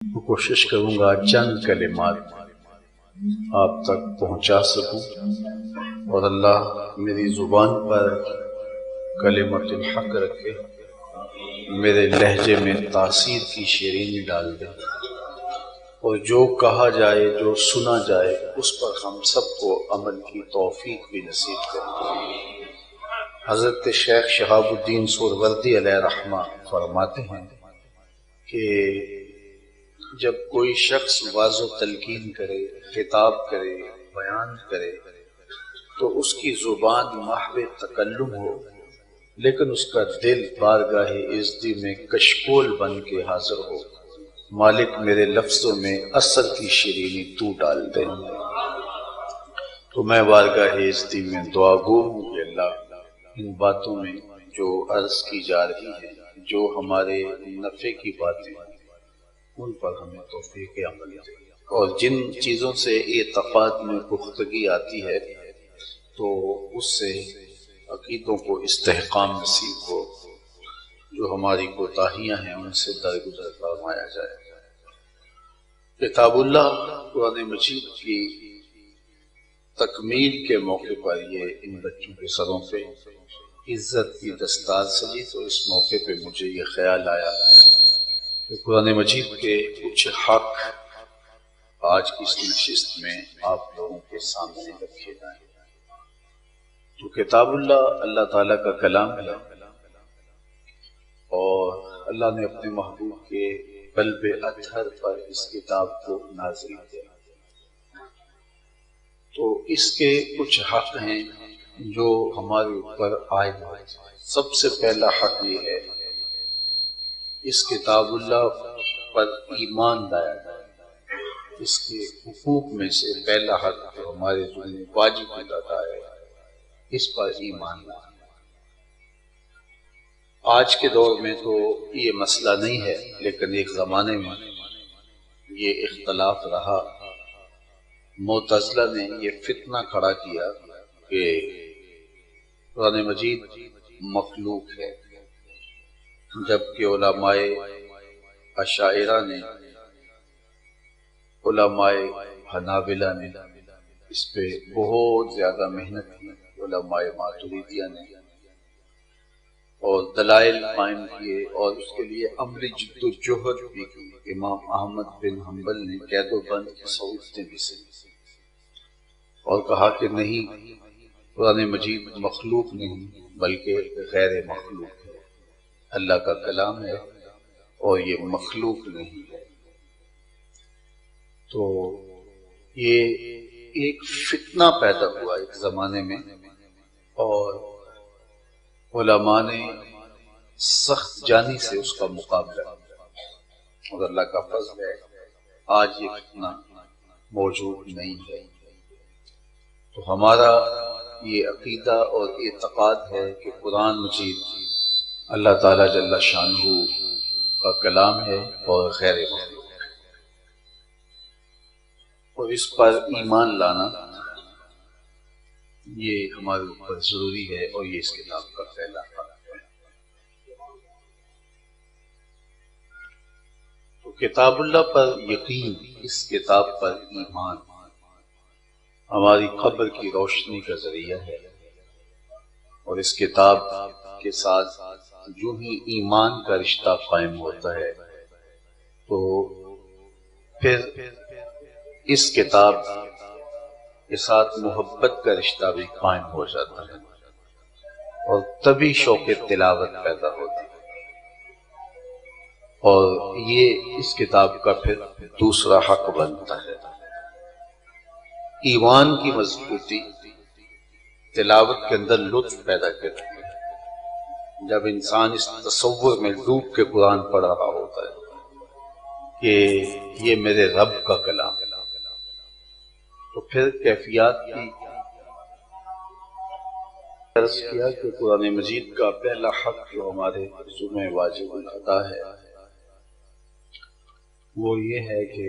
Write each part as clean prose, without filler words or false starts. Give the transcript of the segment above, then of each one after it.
تو کوشش کروں گا چند کلمات آپ تک پہنچا سکوں، اور اللہ میری زبان پر کلمت الحق رکھے، میرے لہجے میں تاثیر کی شیرینی ڈال دے، اور جو کہا جائے، جو سنا جائے، اس پر ہم سب کو عمل کی توفیق بھی نصیب کرے۔ حضرت شیخ شہاب الدین سہروردی علیہ رحمہ فرماتے ہیں کہ جب کوئی شخص واعظ و تلقین کرے، خطاب کرے، بیان کرے، تو اس کی زبان محو تکلم ہو، لیکن اس کا دل بارگاہ عزتی میں کشکول بن کے حاضر ہو، مالک میرے لفظوں میں اثر کی شیرینی تو ڈال دے۔ تو میں بارگاہ عزتی میں دعا گو ہوں کہ اللہ ان باتوں میں جو عرض کی جا رہی ہیں، جو ہمارے نفع کی باتیں ہیں، ان پر ہمیں توفیق عمل دے، اور جن چیزوں سے اعتقاد میں پختگی آتی ہے تو اس سے عقیدوں کو استحکام نصیب ہو، جو ہماری کوتاہیاں ہیں ان سے درگزر فرمایا جائے۔ کتاب اللہ قرآن مجید کی تکمیل کے موقع پر یہ ان بچوں کے سروں پہ عزت کی دستار سجی، تو اس موقع پہ مجھے یہ خیال آیا کہ قرآن مجید کے کچھ حق آج کی اس نشست میں آپ لوگوں کے سامنے رکھے جائیں۔ تو کتاب اللہ اللہ تعالیٰ کا کلام ہے، اور اللہ نے اپنے محبوب کے قلب اطہر پر اس کتاب کو نازل کیا، تو اس کے کچھ حق ہیں جو ہمارے اوپر عائد ہیں۔ سب سے پہلا حق یہ ہے اس کتاب اللہ پر ایمان لایا جائے۔ اس کے حقوق میں سے پہلا حق جو ہمارے ذمہ واجب ادا ہے، اس پر ایمان لانا۔ آج کے دور میں تو یہ مسئلہ نہیں ہے، لیکن ایک زمانے میں یہ اختلاف رہا۔ معتزلہ نے یہ فتنہ کھڑا کیا کہ قرآن مجید مخلوق ہے، جبکہ علماء اشاعرہ نے، علماء حنابلہ نے اس پہ بہت زیادہ محنت کی، علماء ماتریدیہ نے، اور دلائل قائم کیے، اور اس کے لیے عملی جد و جہد بھی کی۔ امام احمد بن حنبل نے قید و بند کی صحبتیں بھی سنی اور کہا کہ نہیں، قرآن مجید مخلوق نہیں بلکہ غیر مخلوق ہے، اللہ کا کلام ہے اور یہ مخلوق نہیں ہے۔ تو یہ ایک فتنہ پیدا ہوا ایک زمانے میں، اور علماء نے سخت جانی سے اس کا مقابلہ کیا، اور اللہ کا فضل ہے آج یہ فتنہ موجود نہیں ہے۔ تو ہمارا یہ عقیدہ اور اعتقاد ہے کہ قرآن مجید اللہ تعالیٰ جل شانہ کا کلام ہے اور غیر مخلوق ہے، اور اس پر ایمان لانا یہ ہمارے اوپر ضروری ہے، اور یہ اس کتاب کا پہلا حق ہے۔ تو کتاب اللہ پر یقین، اس کتاب پر ایمان ہماری قبر کی روشنی کا ذریعہ ہے، اور اس کتاب کے ساتھ جو ہی ایمان کا رشتہ قائم ہوتا ہے تو پھر اس کتاب کے ساتھ محبت کا رشتہ بھی قائم ہو جاتا ہے، اور تبھی شوق تلاوت پیدا ہوتی ہے، اور یہ اس کتاب کا پھر دوسرا حق بنتا ہے۔ ایمان کی مضبوطی تلاوت کے اندر لطف پیدا کرتی ہے۔ جب انسان اس تصور میں ڈوب کے قرآن پڑھ رہا ہوتا ہے کہ یہ میرے رب کا کلام ہے، تو پھر کیفیات کی عرض کیا کہ قرآن مجید کا پہلا حق جو ہمارے ذمہ واجب ادا ہے وہ یہ ہے کہ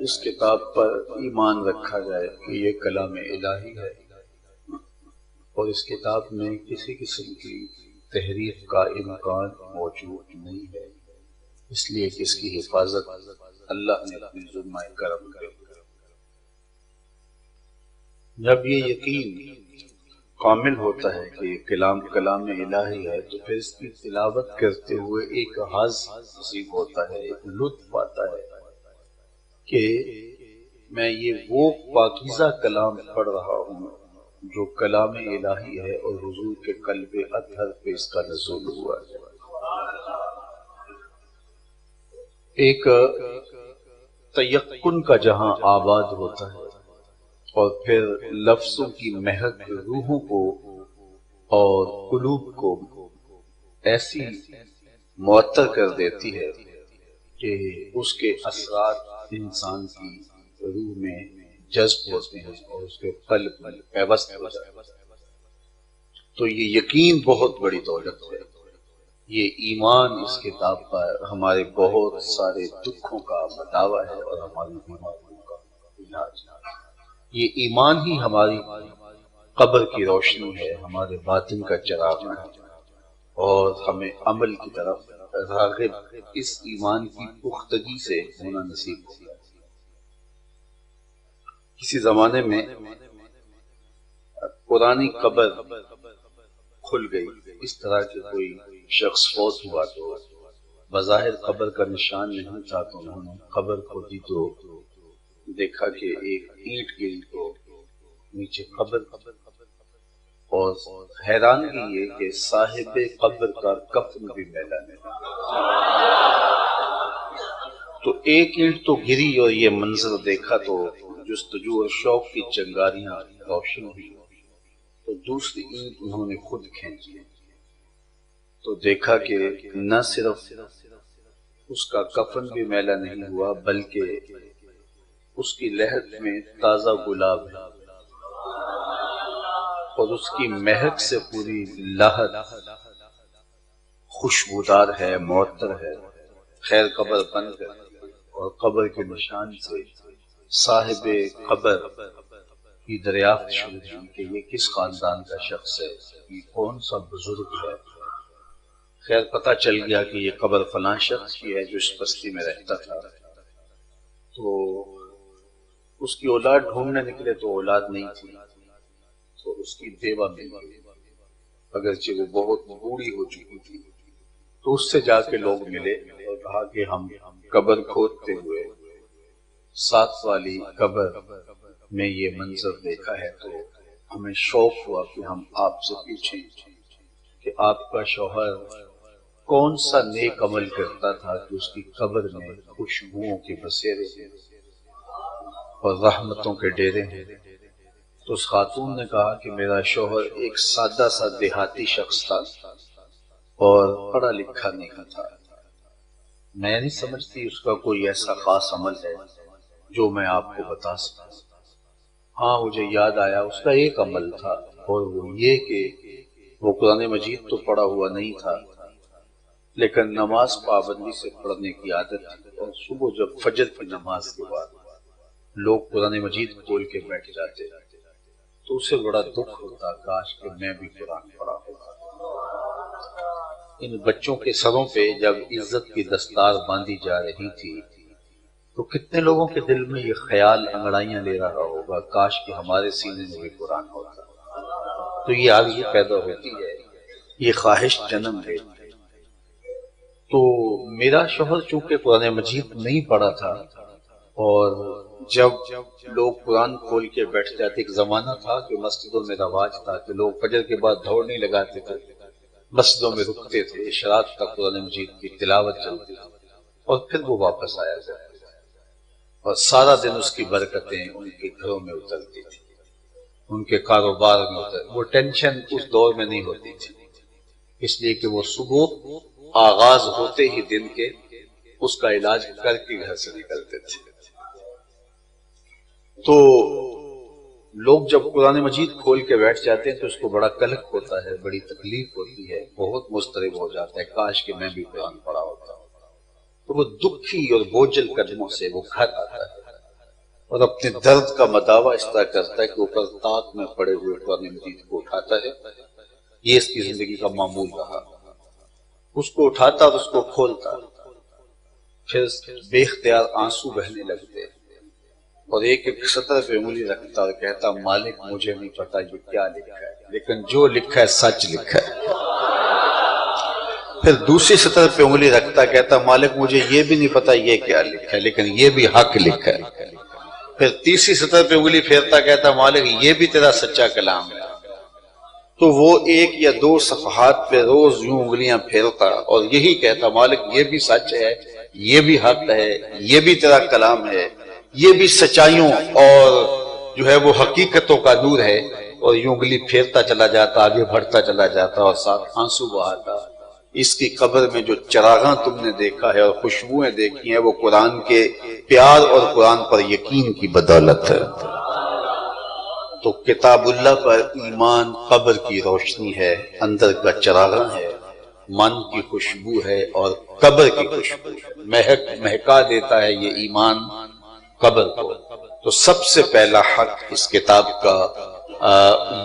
اس کتاب پر ایمان رکھا جائے کہ یہ کلام الہی ہے، اور اس کتاب میں کسی قسم کی تحریف کا امکان موجود نہیں ہے۔ اس لیے کہ اس کی حفاظت اللہ نے اپنے ذمہ کرم کر۔ جب یہ یقین کامل ہوتا ہے کہ یہ کلام الہی ہے تو پھر اس کی تلاوت کرتے ہوئے ایک حظ نصیب ہوتا ہے، ایک لطف آتا ہے کہ میں یہ وہ پاکیزہ کلام پڑھ رہا ہوں جو کلام الہی ہے اور حضور کے قلب اطہر پہ اس کا نزول ہوا ہے۔ ایک تیقن کا جہاں آباد ہوتا ہے اور پھر لفظوں کی مہک روحوں کو اور قلوب کو ایسی معطر کر دیتی ہے کہ اس کے اثرات انسان کی روح میں جذب ہوتے ہیں اور اس کے قلب میں پیوست ہو جاتے ہیں۔ تو یہ یقین بہت بڑی دولت ہے، یہ ایمان اس کتاب پر ہمارے بہت سارے دکھوں کا مداوع ہے اور ہماری بیماریوں کا علاج ہے۔ یہ ایمان ہی ہماری قبر کی روشنی ہے، ہمارے باطن کا چراغ ہے اور ہمیں عمل کی طرف راغب اس ایمان کی پختگی سے ہونا نصیب ہوگا۔ کسی زمانے میں پرانی قبر کھل گئی، اس طرح کے کوئی شخص فوت ہوا تو بظاہر قبر کا نشان نہیں تھا، تو انہوں نے قبر کھودی تو دیکھا کہ ایک اینٹ گری تو نیچے قبر، اور حیرانگی یہ کہ صاحب قبر کا کفن بھی میلا نہیں۔ تو ایک اینٹ تو گری اور یہ منظر دیکھا تو جستجو اور شوق کی چنگاریاں روشن ہوئی، تو دوسری اینٹ انہوں نے خود کھینچی تو دیکھا کہ نہ صرف اس کا کفن بھی میلا نہیں ہوا بلکہ اس کی لہد میں تازہ گلاب ہے اور اس کی مہک سے پوری لہد خوشبودار ہے، معطر ہے۔ خیر قبر بن گئی اور قبر کے نشان سے صاحب قبر کی دریافت شروع ہوئی کہ یہ کس خاندان کا شخص ہے، یہ کون سا بزرگ ہے۔ خیر پتہ چل گیا کہ یہ قبر فلاں شخص کی ہے جو اس بستی میں رہتا تھا۔ تو اس کی اولاد ڈھونڈنے نکلے تو اولاد نہیں تھی، تو اس کی بیوہ مل گئی، اگرچہ وہ بہت بوڑھی ہو چکی تھی۔ تو اس سے جا کے لوگ ملے اور کہا کہ ہم قبر کھودتے ہوئے 7 والی قبر میں یہ منظر دیکھا ہے، تو ہمیں شوق ہوا کہ ہم آپ سے پوچھیں کہ آپ کا شوہر کون سا نیک عمل کرتا تھا کہ اس کی قبر میں خوشبوؤں کے بسیرے ہیں اور رحمتوں کے ڈیرے ہیں۔ تو اس خاتون نے کہا کہ میرا شوہر ایک سادہ سا دیہاتی شخص تھا اور پڑھا لکھا نہیں تھا، میں نہیں سمجھتی اس کا کوئی ایسا خاص عمل ہے جو میں آپ کو بتا سکوں۔ ہاں مجھے یاد آیا اس کا ایک عمل تھا، اور وہ یہ کہ وہ قرآن مجید تو پڑھا ہوا نہیں تھا لیکن نماز پابندی سے پڑھنے کی عادت تھی، اور صبح جب فجر کی نماز کے بعد لوگ قرآن مجید کھول کے بیٹھ جاتے تو اسے بڑا دکھ ہوتا، کاش کہ میں بھی قرآن پڑھا ہوتا۔ ان بچوں کے سروں پہ جب عزت کی دستار باندھی جا رہی تھی تو کتنے لوگوں کے دل میں یہ خیال انگڑائیاں لے رہا ہوگا، کاش کہ ہمارے سینے میں بھی قرآن ہوتا۔ تو یہ آرزو پیدا ہوتی ہے، یہ خواہش جنم لیتی۔ تو میرا شوہر چونکہ قرآن مجید نہیں پڑھا تھا، اور جب لوگ قرآن کھول کے بیٹھ جاتے، ایک زمانہ تھا کہ مسجدوں میں رواج تھا کہ لوگ فجر کے بعد دوڑ نہیں لگاتے تھے، مسجدوں میں رکتے تھے، اشراق تک قرآن مجید کی تلاوت چلتی تھی اور پھر وہ واپس آیا جاتا تھا، اور سارا دن اس کی برکتیں ان کے گھروں میں اترتی تھی، ان کے کاروبار میں اترتی۔ وہ ٹینشن اس دور میں نہیں ہوتی تھی، اس لیے کہ وہ صبح آغاز ہوتے ہی دن کے اس کا علاج کر کے گھر سے نکلتے تھے۔ تو لوگ جب قرآن مجید کھول کے بیٹھ جاتے ہیں تو اس کو بڑا قلق ہوتا ہے، بڑی تکلیف ہوتی ہے، بہت مضطرب ہو جاتا ہے، کاش کہ میں بھی قرآن پڑھا ہوتا۔ تو وہ دکھی اور بوجھل قدموں سے وہ گھر آتا ہے اور اپنے درد کا مداوع اس طرح کرتا ہے کہ اوپر طاق میں پڑے ہوئے قرآن مجید کو اٹھاتا ہے۔ یہ اس کی زندگی کا معمول رہا، اس کو اٹھاتا اور اس کو کھولتا، پھر بے اختیار آنسو بہنے لگتے اور ایک ایک سطر پہ انگلی رکھتا اور کہتا مالک مجھے نہیں پتا یہ کیا لکھا ہے، لیکن جو لکھا ہے سچ لکھا ہے۔ پھر دوسری سطر پہ انگلی رکھتا کہتا مالک مجھے یہ بھی نہیں پتا یہ کیا لکھا ہے، لیکن یہ بھی حق لکھا ہے۔ پھر تیسری سطر پہ انگلی پھیرتا کہتا مالک یہ بھی تیرا سچا کلام ہے۔ تو وہ ایک یا دو صفحات پہ روز یوں انگلیاں پھیرتا اور یہی کہتا مالک یہ بھی سچ ہے، یہ بھی حق ہے، یہ بھی تیرا کلام ہے، یہ بھی سچائیوں اور جو ہے وہ حقیقتوں کا نور ہے، اور یوں انگلی پھیرتا چلا جاتا، آگے بڑھتا چلا جاتا اور ساتھ آنسو بہاتا۔ اس کی قبر میں جو چراغاں تم نے دیکھا ہے اور خوشبوئیں دیکھی ہیں وہ قرآن کے پیار اور قرآن پر یقین کی بدولت ہے۔ تو کتاب اللہ پر ایمان قبر کی روشنی ہے، اندر کا چراغاں ہے، من کی خوشبو ہے اور قبر کی خوشبو ہے، مہکا دیتا ہے یہ ایمان قبر کو۔ تو سب سے پہلا حق اس کتاب کا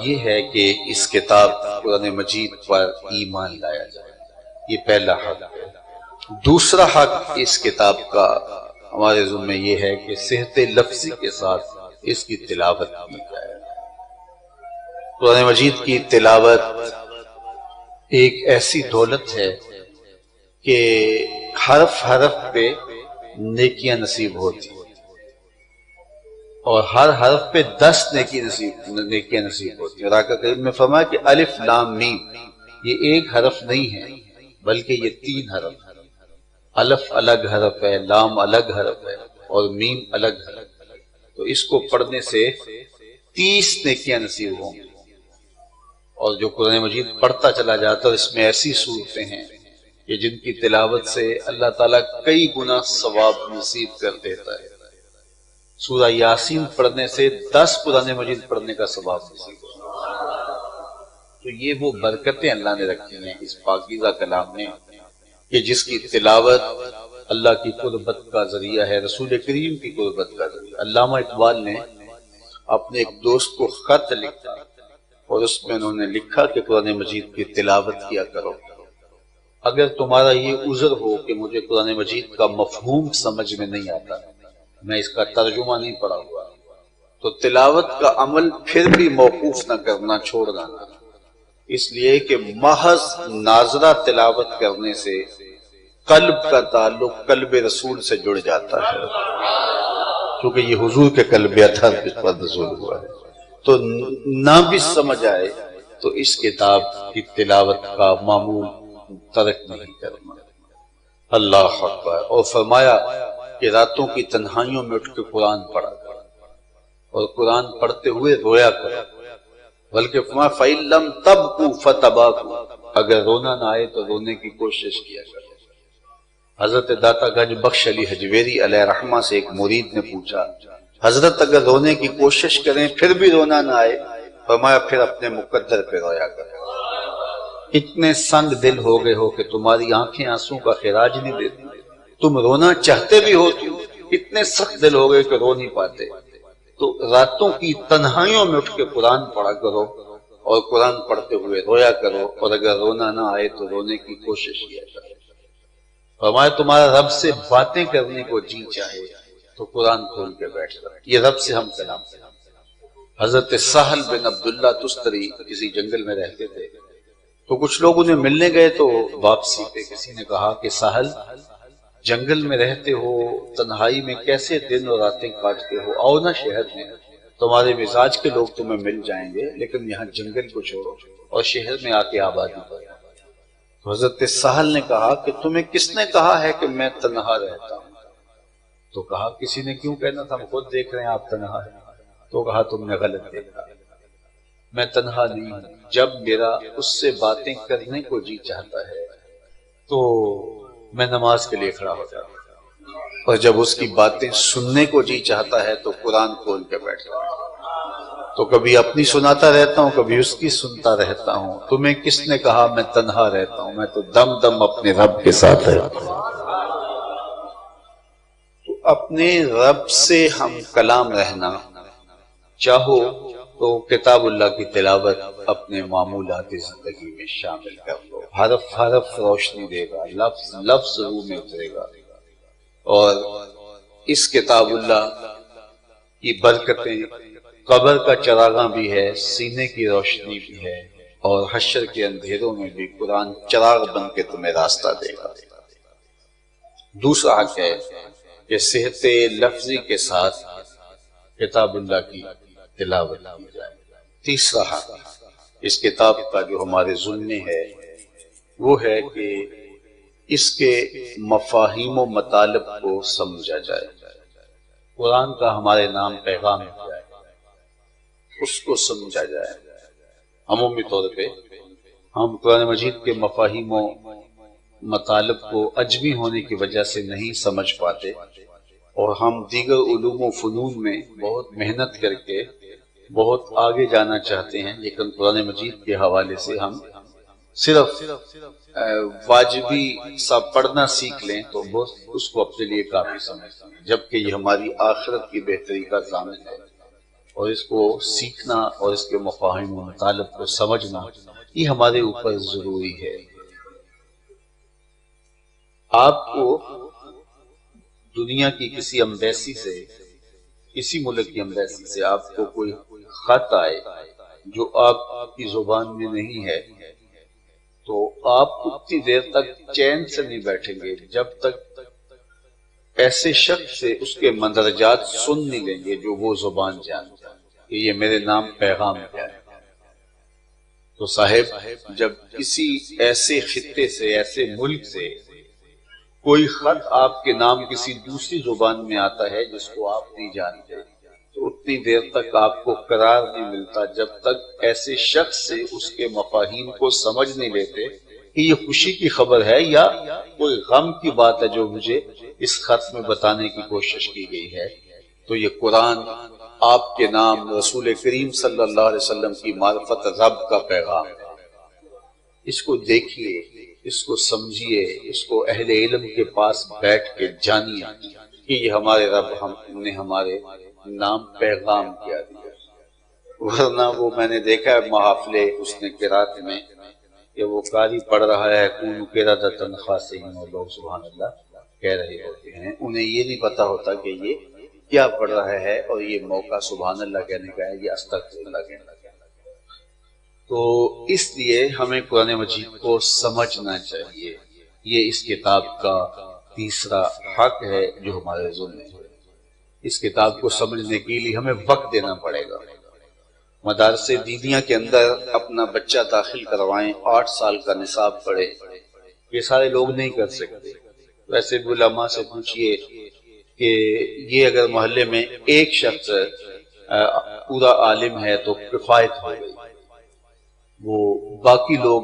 یہ ہے کہ اس کتاب قرآن مجید پر ایمان لایا جائے، یہ پہلا حق ہے۔ دوسرا حق اس کتاب کا ہمارے ذمہ یہ ہے کہ صحت لفظی کے ساتھ اس کی تلاوت کی جائے۔ قرآن مجید کی تلاوت ایک ایسی دولت ہے کہ حرف حرف پہ نیکیاں نصیب ہوتی ہیں اور ہر حرف پہ 10 نیکیاں نصیب ہوتی ہیں۔ اور آقا کریم نے فرمایا کہ الف لام میم یہ ایک حرف نہیں ہے بلکہ یہ 3 حرف ہیں۔ الف الگ حرف ہے، لام الگ حرف ہے اور میم الگ حرف ہے۔ تو اس کو پڑھنے سے 30 نیکیاں نصیب ہوں گی۔ اور جو قرآن مجید پڑھتا چلا جاتا ہے اور اس میں ایسی صورتیں ہیں کہ جن کی تلاوت سے اللہ تعالیٰ کئی گنا ثواب نصیب کر دیتا ہے۔ سورہ یاسین پڑھنے سے 10 قرآن مجید پڑھنے کا ثواب نصیب ہوتا ہے۔ تو یہ وہ برکتیں اللہ نے رکھی ہیں اس پاکیزہ کلام میں کہ جس کی تلاوت اللہ کی قربت کا ذریعہ ہے، رسول کریم کی قربت کا ذریعہ۔ علامہ اقبال نے اپنے ایک دوست کو خط لکھا اور اس میں انہوں نے لکھا کہ قرآن مجید کی تلاوت کیا کرو۔ اگر تمہارا یہ عذر ہو کہ مجھے قرآن مجید کا مفہوم سمجھ میں نہیں آتا، میں اس کا ترجمہ نہیں پڑھا ہوا، تو تلاوت کا عمل پھر بھی موقوف نہ کرنا، چھوڑنا نہ، اس لیے کہ محض ناظرہ تلاوت کرنے سے قلب کا تعلق قلب رسول سے جڑ جاتا ہے، کیونکہ یہ حضور کے قلب اطہر پر نزول ہوا ہے۔ تو نہ بھی سمجھ آئے تو اس کتاب کی تلاوت کا معمول ترک نہیں کرنا۔ اللہ اکبر۔ اور فرمایا کہ راتوں کی تنہائیوں میں اٹھ کے قرآن پڑھا اور قرآن پڑھتے ہوئے رویا کرو، بلکہ فرمایا فَإِن لَمْ تَبْكُوا فَتَبَاكُوا، اگر رونا نہ آئے تو رونے کی کوشش کیا کرو۔ حضرت داتا گنج بخش علی حجویری علیہ رحمہ سے ایک مرید نے پوچھا حضرت اگر رونے کی کوشش کریں پھر بھی رونا نہ آئے، فرمایا پھر اپنے مقدر پہ رویا کرو۔ اتنے سنگ دل ہو گئے ہو کہ تمہاری آنکھیں آنسوں کا خراج نہیں دیتی، تم رونا چاہتے بھی ہو تو اتنے سخت دل ہو گئے کہ رو نہیں پاتے، تو راتوں کی تنہائیوں میں اٹھ کے قرآن پڑھا کرو اور قرآن پڑھتے ہوئے رویا کرو، اور اگر رونا نہ آئے تو رونے کی کوشش کیا کرو۔ فرمایا تمہارا رب سے باتیں کرنے کو جی چاہے تو قرآن کھول کے بیٹھ جاؤ، یہ رب سے ہم کلام کریں۔ حضرت سہل بن عبداللہ تستری کسی جنگل میں رہتے تھے، تو کچھ لوگ انہیں ملنے گئے، تو واپسی پہ کسی نے کہا کہ سہل جنگل میں رہتے ہو، تنہائی میں کیسے دن اور راتیں کاٹتے ہو، آؤ نا شہر میں، تمہارے مزاج کے لوگ تمہیں مل جائیں گے، لیکن یہاں جنگل کو چھوڑو اور شہر میں آ کے آبادی کرو۔ تو حضرت سہل نے کہا کہ تمہیں کس نے کہا ہے کہ میں تنہا رہتا ہوں؟ تو کہا کسی نے کیوں کہنا تھا، ہم خود دیکھ رہے ہیں آپ تنہا ہیں۔ تو کہا تم نے غلط دیکھا، میں تنہا نہیں ہوں، جب میرا اس سے باتیں کرنے کو جی چاہتا ہے تو میں نماز کے لیے کھڑا ہو جاتا ہوں، اور جب اس کی باتیں سننے کو جی چاہتا ہے تو قرآن کھول کے بیٹھتا ہوں، تو کبھی اپنی سناتا رہتا ہوں، کبھی اس کی سنتا رہتا ہوں۔ تمہیں کس نے کہا میں تنہا رہتا ہوں، میں تو دم دم اپنے رب کے ساتھ رہتا ہوں۔ تو اپنے رب سے ہم کلام رہنا چاہو تو کتاب اللہ کی تلاوت اپنے معمولات زندگی میں شامل کر لو، حرف حرف روشنی دے گا، لفظ لفظ روح میں اترے گا۔ اور اس کتاب اللہ کی برکتیں قبر کا چراغاں بھی ہے، سینے کی روشنی بھی ہے، اور حشر کے اندھیروں میں بھی قرآن چراغ بن کے تمہیں راستہ دے گا۔ دوسرا حق ہے کہ صحت لفظی کے ساتھ کتاب اللہ کی تلاوت کی جائے۔ تیسرا حق اس کتاب کا جو ہمارے ذمے ہے وہ ہے کہ اس کے مفاہیم و مطالب کو سمجھا جائے۔ قرآن کا ہمارے نام پیغام ہے، اس کو سمجھا جائے۔ عمومی طور پہ ہم قرآن مجید کے مفاہیم و مطالب کو عجمی ہونے کی وجہ سے نہیں سمجھ پاتے، اور ہم دیگر علوم و فنون میں بہت محنت کر کے بہت آگے جانا چاہتے ہیں، لیکن قرآن مجید کے حوالے سے ہم صرف واجبی سا پڑھنا سیکھ لیں تو بہت اس کو اپنے لیے کافی سمجھتے ہیں، جبکہ یہ ہماری آخرت کی بہتری کا ضامن ہے، اور اس کو سیکھنا اور اس کے مفاہیم و مطالب کو سمجھنا یہ ہمارے اوپر ضروری ہے۔ آپ کو دنیا کی کسی ایمبیسی سے، کسی ملک کی ایمبیسی سے آپ کو کوئی خط آئے جو آپ کی زبان میں نہیں ہے، تو آپ اتنی دیر تک چین سے نہیں بیٹھیں گے جب تک ایسے شخص سے اس کے مندرجات سن نہیں لیں گے جو وہ زبان جانتا ہے کہ یہ میرے نام پیغام کیا ہے۔ تو صاحب جب کسی ایسے خطے سے، ایسے ملک سے کوئی خط آپ کے نام کسی دوسری زبان میں آتا ہے جس کو آپ نہیں جانتے، تو اتنی دیر تک آپ کو قرار نہیں ملتا جب تک ایسے شخص سے اس کے مفاہیم کو سمجھ نہیں لیتے کہ یہ خوشی کی خبر ہے یا کوئی غم کی بات ہے جو مجھے اس خط میں بتانے کی کوشش کی گئی ہے۔ تو یہ قرآن آپ کے نام رسول کریم صلی اللہ علیہ وسلم کی معرفت رب کا پیغام ہے۔ اس کو دیکھیے، اس کو سمجھیے، اس کو اہل علم کے پاس بیٹھ کے جانیے کہ یہ ہمارے رب ہم نے ہمارے نام پیغام کیا دیا، ورنہ وہ میں نے دیکھا ہے محافلے اس نے قرات میں کہ وہ قاری پڑھ رہا ہے کون قرادتن خاسئین، اور لوگ سبحان اللہ کہہ رہے ہوتے ہیں، انہیں یہ نہیں پتا ہوتا کہ یہ کیا پڑھ رہا ہے، اور یہ موقع سبحان اللہ کہنے کا ہے، یہ استغفر اللہ کہنے کا ہے۔ تو اس لیے ہمیں قرآن مجید کو سمجھنا چاہیے، یہ اس کتاب کا تیسرا حق ہے جو ہمارے ذمہ ہے۔ اس کتاب کو سمجھنے کے لیے ہمیں وقت دینا پڑے گا۔ مدارس دینیہ کے اندر اپنا بچہ داخل کروائیں، 8 سال کا نصاب پڑھے، یہ سارے لوگ نہیں کر سکتے۔ ویسے بھی علماء سے پوچھئے کہ یہ اگر محلے میں ایک شخص پورا عالم ہے تو کفایت ہو گئی، وہ باقی لوگ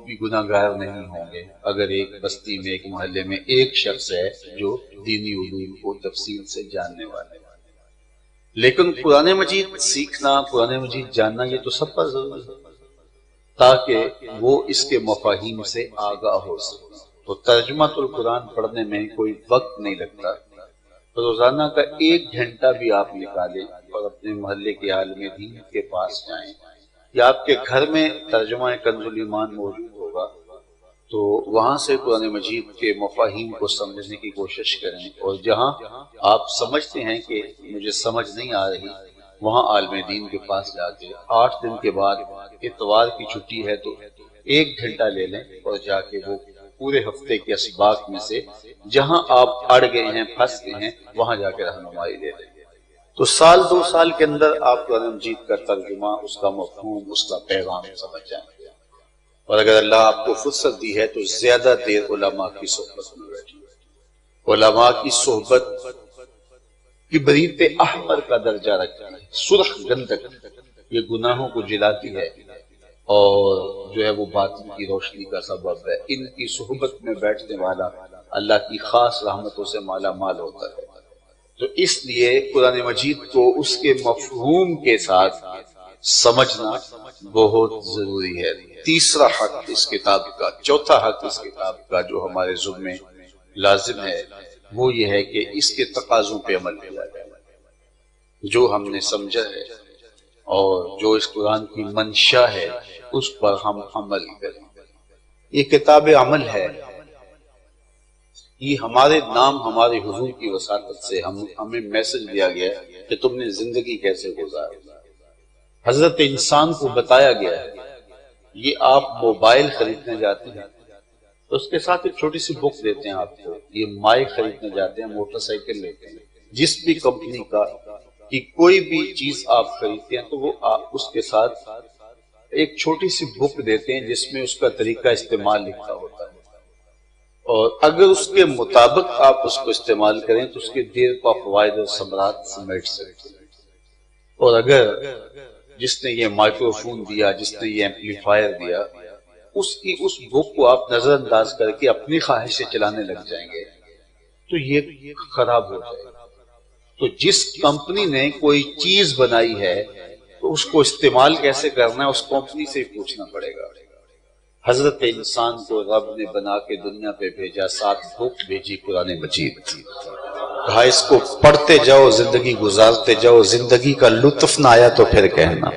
بھی گناہ گار نہیں ہوں گے اگر ایک بستی میں، ایک محلے میں ایک شخص ہے جو دینی علوم کو تفصیل سے جاننے والا ہے۔ لیکن قرآن مجید سیکھنا، قرآن مجید جاننا یہ تو سب پر ضروری ہے تاکہ وہ اس کے مفاہیم سے آگاہ ہو سکے۔ تو ترجمہ القرآن پڑھنے میں کوئی وقت نہیں لگتا، روزانہ کا 1 گھنٹہ بھی آپ نکالیں اور اپنے محلے کے عالم دین کے پاس جائیں، یا آپ کے گھر میں ترجمہ کنز الایمان موجود ہوگا تو وہاں سے قرآن مجید کے مفاہیم کو سمجھنے کی کوشش کریں، اور جہاں آپ سمجھتے ہیں کہ مجھے سمجھ نہیں آ رہی وہاں عالم دین کے پاس جا کے 8 دن کے بعد اتوار کی چھٹی ہے تو 1 گھنٹہ لے لیں اور جا کے وہ پورے ہفتے کے اسباق میں سے جہاں آپ اڑ گئے ہیں، پھنس گئے ہیں، وہاں جا کے رہنمائی لے لیں۔ تو سال 2 سال کے اندر آپ قرآن مجید کا ترجمہ، اس کا مفہوم، اس کا پیغام سمجھ جائیں گے۔ اور اگر اللہ آپ کو فرصت دی ہے تو زیادہ دیر علماء کی صحبت میں بیٹھیں۔ علماء کی صحبت کبریت احمر کا درجہ رکھتی ہے، سرخ گندک، یہ گناہوں کو جلاتی ہے اور جو ہے وہ باطن کی روشنی کا سبب ہے۔ ان کی صحبت میں بیٹھنے والا اللہ کی خاص رحمتوں سے مالا مال ہوتا ہے۔ تو اس لیے قرآن مجید کو اس کے مفہوم کے ساتھ سمجھنا بہت ضروری ہے۔ تیسرا حق اس کتاب کا، چوتھا حق اس کتاب کا جو ہمارے ذمہ لازم ہے وہ یہ ہے کہ اس کے تقاضوں پہ عمل کیا جائے، جو ہم نے سمجھا ہے اور جو اس قرآن کی منشا ہے اس پر ہم عمل کریں۔ یہ کتاب عمل ہے، یہ ہمارے نام ہمارے حضور کی وساطت سے ہمیں میسج دیا گیا ہے کہ تم نے زندگی کیسے گزاری۔ حضرت انسان کو بتایا گیا ہے، یہ آپ موبائل خریدنے جاتے ہیں تو اس کے ساتھ ایک چھوٹی سی بک دیتے ہیں آپ کو، یہ مائک خریدنے جاتے ہیں، موٹر سائیکل لیتے ہیں، جس بھی کمپنی کا کہ کوئی بھی چیز آپ خریدتے ہیں تو وہ اس کے ساتھ ایک چھوٹی سی بک دیتے ہیں جس میں اس کا طریقہ استعمال لکھا ہوتا ہے، اور اگر اس کے مطابق آپ اس کو استعمال کریں تو اس کے دیر پا فوائد اور ثمرات سمیٹ سکتے ہیں۔ اور اگر جس نے یہ مائکرو فون دیا، جس نے یہ ایمپلیفائر دیا، اس بک کو آپ نظر انداز کر کے اپنی خواہش سے چلانے لگ جائیں گے تو یہ خراب ہو جائے گا۔ تو جس کمپنی نے کوئی چیز بنائی ہے تو اس کو استعمال کیسے کرنا ہے اس کمپنی سے پوچھنا پڑے گا۔ حضرت انسان کو رب نے بنا کے دنیا پہ بھیجا، ساتھ بک بھیجی قرآن مجید، کہا اس کو پڑھتے جاؤ، زندگی گزارتے جاؤ، زندگی کا لطف نہ آیا تو پھر کہنا۔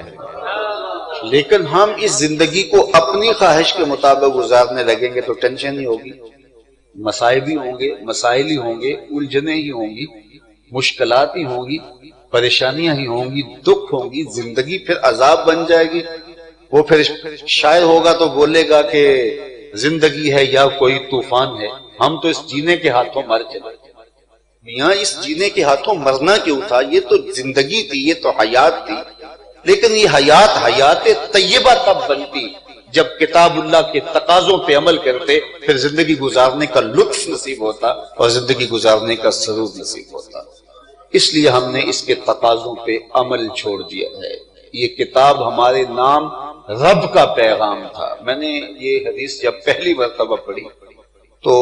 لیکن ہم اس زندگی کو اپنی خواہش کے مطابق گزارنے لگیں گے تو ٹینشن ہی ہوگی، مسائب ہی ہوں گے، مسائل ہی ہوں گے، الجھنیں ہی ہوں گی، مشکلات ہی ہوں گی، پریشانیاں ہی ہوں گی، دکھ ہوں گی، زندگی پھر عذاب بن جائے گی۔ وہ پھر شاعر ہوگا تو بولے گا کہ زندگی ہے یا کوئی طوفان ہے، ہم تو اس جینے کے ہاتھوں مر چلے۔ میاں اس جینے کے ہاتھوں مرنا کیوں تھا؟ یہ تو زندگی تھی، یہ تو حیات تھی، لیکن یہ حیات طیبہ تب بنتی جب کتاب اللہ کے تقاضوں پہ عمل کرتے، پھر زندگی گزارنے کا لطف نصیب ہوتا اور زندگی گزارنے کا سرور نصیب ہوتا۔ اس لیے ہم نے اس کے تقاضوں پہ عمل چھوڑ دیا ہے۔ یہ کتاب ہمارے نام رب کا پیغام تھا۔ میں نے یہ حدیث جب پہلی مرتبہ پڑھی تو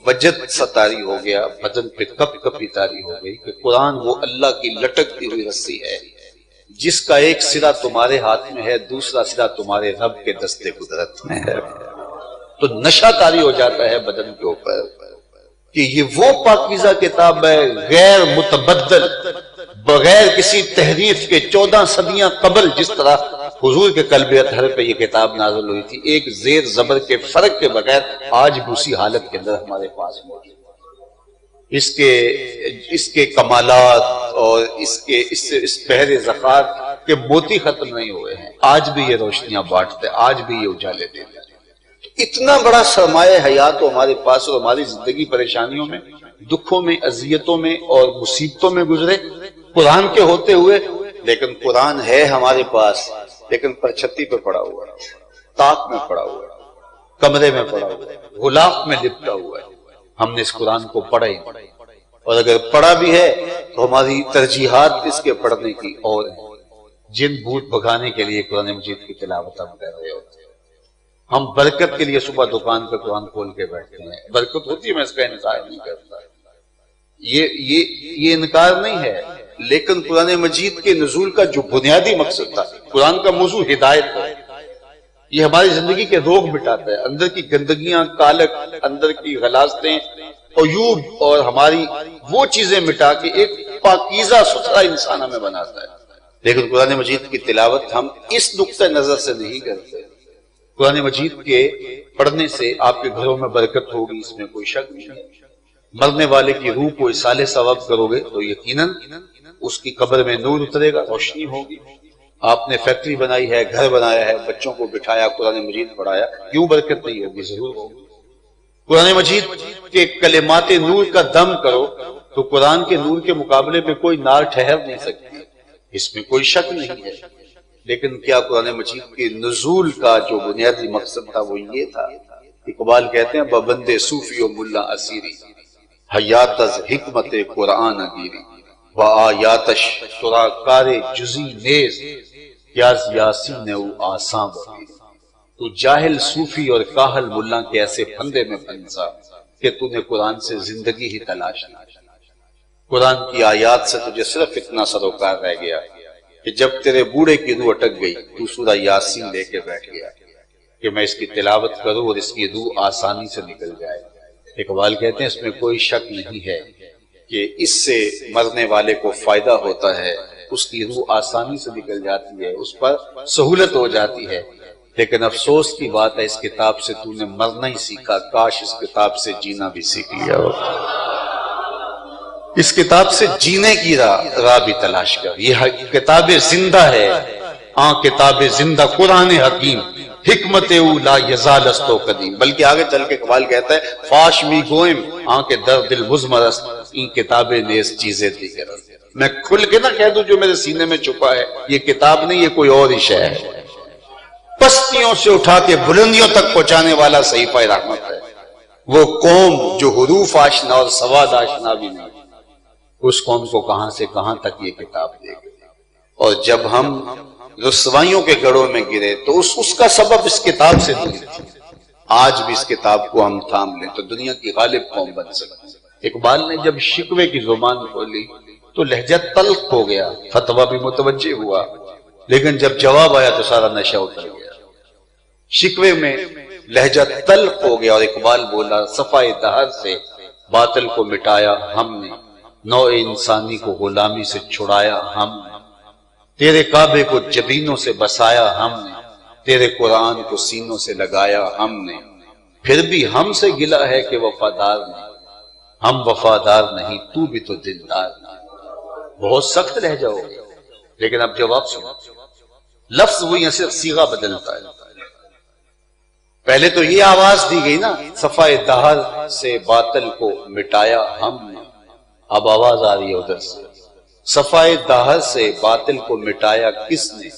وجد سا طاری ہو گیا، بدن پہ کپ کپی طاری ہو گئی کہ قرآن وہ اللہ کی لٹکتی ہوئی رسی ہے جس کا ایک سرا تمہارے ہاتھ میں ہے، دوسرا سرا تمہارے رب کے دستے قدرت میں ہے۔ تو نشہ طاری ہو جاتا ہے بدن کے اوپر کہ یہ وہ پاکیزہ کتاب ہے، غیر متبدل، بغیر کسی تحریف کے 14 صدیاں قبل جس طرح حضور کے قلب اطہر پہ یہ کتاب نازل ہوئی تھی، ایک زیر زبر کے فرق کے بغیر آج بھی اسی حالت کے اندر ہمارے پاس موجود ہے۔ اس کے کمالات اور اس پہر زخار کے موتی ختم نہیں ہوئے ہیں، آج بھی یہ روشنیاں بانٹتے، آج بھی یہ اجالے دیتے۔ اتنا بڑا سرمایہ حیات تو ہمارے پاس، اور ہماری زندگی پریشانیوں میں، دکھوں میں، اذیتوں میں اور مصیبتوں میں گزرے قرآن کے ہوتے ہوئے، لیکن قرآن ہے ہمارے پاس لیکن پرچھتی پہ پڑا ہوا ہے، طاق میں پڑا ہوا ہے، کمرے میں پڑا ہوا ہے، غلاف میں لپٹا ہوا ہے۔ ہم نے اس قرآن کو پڑھا ہی نہیں، اور اگر پڑھا بھی ہے تو ہماری ترجیحات اس کے پڑھنے کی اور ہیں۔ جن بھوت بھگانے کے لیے قرآن مجید کی تلاوت ہم کر رہے ہوتے ہیں، ہم برکت کے لیے صبح دکان پہ قرآن کھول کے بیٹھتے ہیں، برکت ہوتی ہے، میں اس کا انکار نہیں کرتا، یہ انکار نہیں ہے، لیکن قرآن مجید کے نزول کا جو بنیادی مقصد تھا، قرآن کا موضوع ہدایت ہے، یہ ہماری زندگی کے روگ مٹاتا ہے، اندر کی گندگیاں، کالک، اندر کی غلاظتیں، عیوب اور ہماری وہ چیزیں مٹا کے ایک پاکیزہ ستھرا انسان ہمیں بناتا ہے۔ لیکن قرآن مجید کی تلاوت ہم اس نقطہ نظر سے نہیں کرتے۔ قرآن مجید کے پڑھنے سے آپ کے گھروں میں برکت ہوگی، اس میں کوئی شک نہیں ہے۔ مرنے والے کی روح کو اصالہ ثواب کرو گے تو یقیناً اس کی قبر میں نور اترے گا، روشنی ہوگی۔ آپ نے فیکٹری بنائی ہے، گھر بنایا ہے، بچوں کو بٹھایا، قرآن مجید پڑھایا، کیوں برکت نہیں ہوگی؟ ضرور ہوگی۔ قرآن مجید کے کلمات نور کا دم کرو تو قرآن کے نور کے مقابلے میں کوئی نار ٹھہر نہیں سکتی، اس میں کوئی شک نہیں ہے۔ لیکن کیا قرآن مجید کے نزول کا جو بنیادی مقصد تھا وہ یہ تھا؟ اقبال کہتے ہیں ببند صوفی و ملا اسیری حیات از حکمت قرآن گیری و آیاتش سراکار جزی نیز یاز یاسین او آسان بگیری۔ تو جاہل صوفی اور کاہل ملا کے ایسے پھندے میں پھنسا کہ تو نے قرآن سے زندگی ہی تلاش نہ کی۔ قرآن کی آیات سے تجھے صرف اتنا سروکار رہ گیا کہ جب تیرے بوڑھے کی روح اٹک گئی تو سورہ یاسین لے کے بیٹھ گیا کہ میں اس کی تلاوت کروں اور اس کی روح آسانی سے نکل جائے۔ اقبال کہتے ہیں اس میں کوئی شک نہیں ہے کہ اس سے مرنے والے کو فائدہ ہوتا ہے، اس کی روح آسانی سے نکل جاتی ہے، اس پر سہولت ہو جاتی ہے۔ لیکن افسوس کی بات ہے اس کتاب سے تو نے مرنا ہی سیکھا، کاش اس کتاب سے جینا بھی سیکھ لیا ہو۔ اس کتاب سے جینے کی راہ بھی تلاش کر، یہ کتاب زندہ ہے، کتاب زندہ، قرآن حکیم، حکمت اولا یزال استو قدیم۔ بلکہ آگے چل کے اقبال کہتا ہے فاش می گوئم کے در دل مزمرست این کتابیں نیز چیزیں دیگر۔ میں کھل کے نہ کہہ دوں جو میرے سینے میں چھپا ہے، یہ کتاب نہیں، یہ کوئی اور ہی شے ہے، پستیوں سے اٹھا کے بلندیوں تک پہنچانے والا صحیفہ رحمت ہے۔ وہ قوم جو حروف آشنا اور سواد آشنا بھی نہیں، اس قوم کو کہاں سے کہاں تک یہ کتاب دے گی۔ اور جب ہم رسوائیوں کے گڑھوں میں گرے تو اس کا سبب اس کتاب سے نہیں تھی۔ آج بھی اس کتاب کو ہم تھام لیں تو دنیا کی غالب قوم بن سکتے۔ اقبال نے جب شکوے کی زبان کھولی تو لہجہ تلخ ہو گیا، فتویٰ بھی متوجہ ہوا، لیکن جب جواب آیا تو سارا نشہ اتر گیا۔ شکوے میں لہجہ تلخ ہو گیا اور اقبال بولا صفائے دہر سے باطل کو مٹایا ہم نے، نوع انسانی کو غلامی سے چھڑایا ہم نے، تیرے کعبے کو جبینوں سے بسایا ہم نے، تیرے قرآن کو سینوں سے لگایا ہم نے، پھر بھی ہم سے گلا ہے کہ وفادار نہیں، ہم وفادار نہیں، تو بھی تو دلدار نہیں۔ بہت سخت لہجہ ہو گیا، لیکن اب جواب سنو، لفظ وہی ہے، صرف صیغہ بدلتا ہے۔ پہلے تو یہ آواز دی گئی نا صفائے دہر سے باطل کو مٹایا ہم نے، اب آواز آ رہی ہے ادھر سے، صفائے دہر سے باطل کو مٹایا کس نے،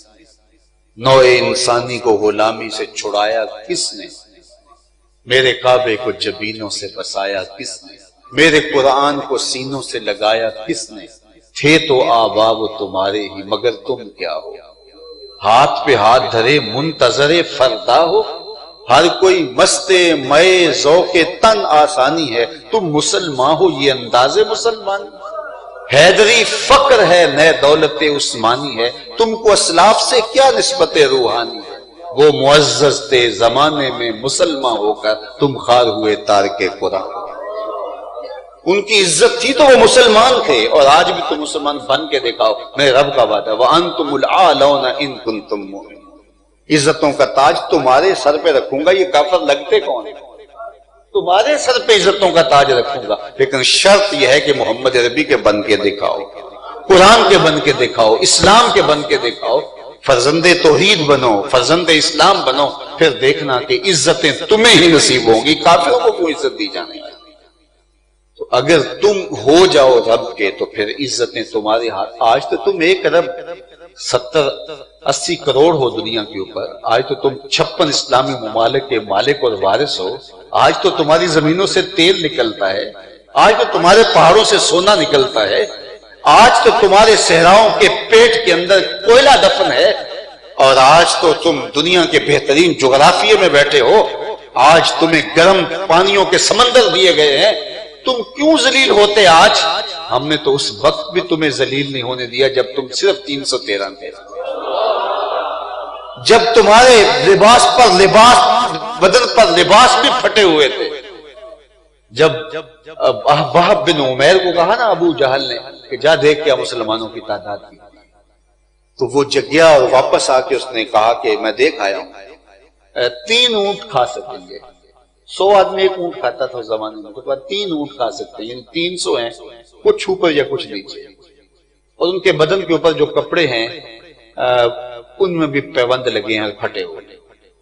نوع انسانی کو غلامی سے چھڑایا کس نے، میرے کعبے کو جبینوں سے بسایا کس نے، میرے قرآن کو سینوں سے لگایا کس نے، تھے تو آبا وہ تمہارے ہی مگر تم کیا ہو، ہاتھ پہ ہاتھ دھرے منتظر فردا ہو، ہر کوئی مست مئے ذوق تن آسانی ہے، تم مسلمان ہو یہ انداز مسلمان، حیدری فقر ہے نئے دولت عثمانی ہے، تم کو اسلاف سے کیا نسبت روحانی ہے، وہ معزز تھے زمانے میں مسلمان ہو کر، تم خار ہوئے تارک قرآن، ان کی عزت تھی تو وہ مسلمان تھے، اور آج بھی تم مسلمان بن کے دکھاؤ، میرے رب کا وعدہ وَأَنْتُمُ الْأَعْلَوْنَ إِن كُنتُم مُؤْمِنِينَ، عزتوں کا تاج تمہارے سر پہ رکھوں گا، یہ کافر لگتے کون ہیں، تمہارے سر پہ عزتوں کا تاج رکھوں گا، لیکن شرط یہ ہے کہ محمد عربی کے بن کے دکھاؤ، قرآن کے بن کے دکھاؤ، اسلام کے بن کے دکھاؤ، فرزند توحید بنو، فرزند اسلام بنو، پھر دیکھنا کہ عزتیں تمہیں ہی نصیب ہوں گی، کافروں کو کیوں عزت دی جانے گی۔ تو اگر تم ہو جاؤ رب کے تو پھر عزتیں تمہارے ہاتھ۔ آج تو تم 1,70-80 کروڑ ہو دنیا کے اوپر، آج تو تم 56 اسلامی ممالک کے مالک اور وارث ہو، آج تو تمہاری زمینوں سے تیل نکلتا ہے، آج تو تمہارے پہاڑوں سے سونا نکلتا ہے، آج تو تمہارے صحراؤں کے پیٹ کے اندر کوئلہ دفن ہے، اور آج تو تم دنیا کے بہترین جغرافیے میں بیٹھے ہو، آج تمہیں گرم پانیوں کے سمندر دیے گئے ہیں، تم کیوں ذلیل ہوتے آج؟ ہم نے تو اس وقت بھی تمہیں ذلیل نہیں ہونے دیا جب تم صرف 313 تھے، جب تمہارے لباس پر لباس، بدن پر لباس بھی پھٹے ہوئے تھے، جب وہب بن عمیر کو کہا نا ابو جہل نے کہ جا دیکھ کیا مسلمانوں کی تعداد کی، تو وہ جگیا اور واپس آ کے اس نے کہا کہ میں دیکھ آیا ہوں 3 اونٹ کھا سکیں گے، 100 آدمی 1 اونٹ کھاتا تھا اس زمانے میں، تو 3 اونٹ کھا سکتے ہیں، یعنی 300 ہیں، کچھ اوپر یا کچھ نیچے، اور ان کے بدن کے اوپر جو کپڑے ہیں ان میں بھی پیوند لگے ہیں پھٹے ہوئے۔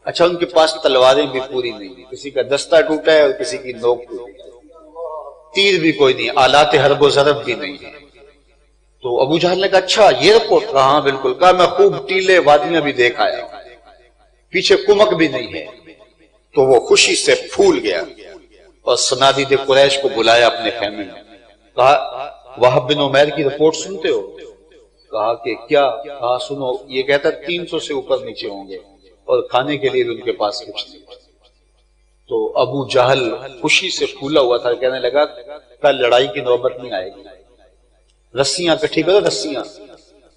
اچھا ان کے پاس تلواریں بھی پوری نہیں ہیں، کسی کا دستہ ٹوٹا ہے اور کسی کی نوک ٹوٹی ہے، تیر بھی کوئی نہیں، آلات حرب و ضرب بھی نہیں ہے۔ تو ابو جہل نے کہا اچھا یہ رپورٹ؟ کہا ہاں بالکل، کہا میں خوب ٹیلے وادیاں بھی دیکھ آیا، پیچھے کمک بھی نہیں ہے۔ تو وہ خوشی سے پھول گیا اور صنادید قریش کو بلایا اپنے خیمے میں، کہا وہب بن عمیر کی رپورٹ سنتے ہو؟ کہا کہ کیا؟ کہا سنو، یہ کہتا 300 سے اوپر نیچے ہوں گے اور کھانے کے لیے بھی ان کے پاس کچھ نہیں۔ تو ابو جہل خوشی سے پھولا ہوا تھا، کہنے لگا کل لڑائی کی نوبت نہیں آئے گی، رسیاں کٹھی کرو، رسیاں،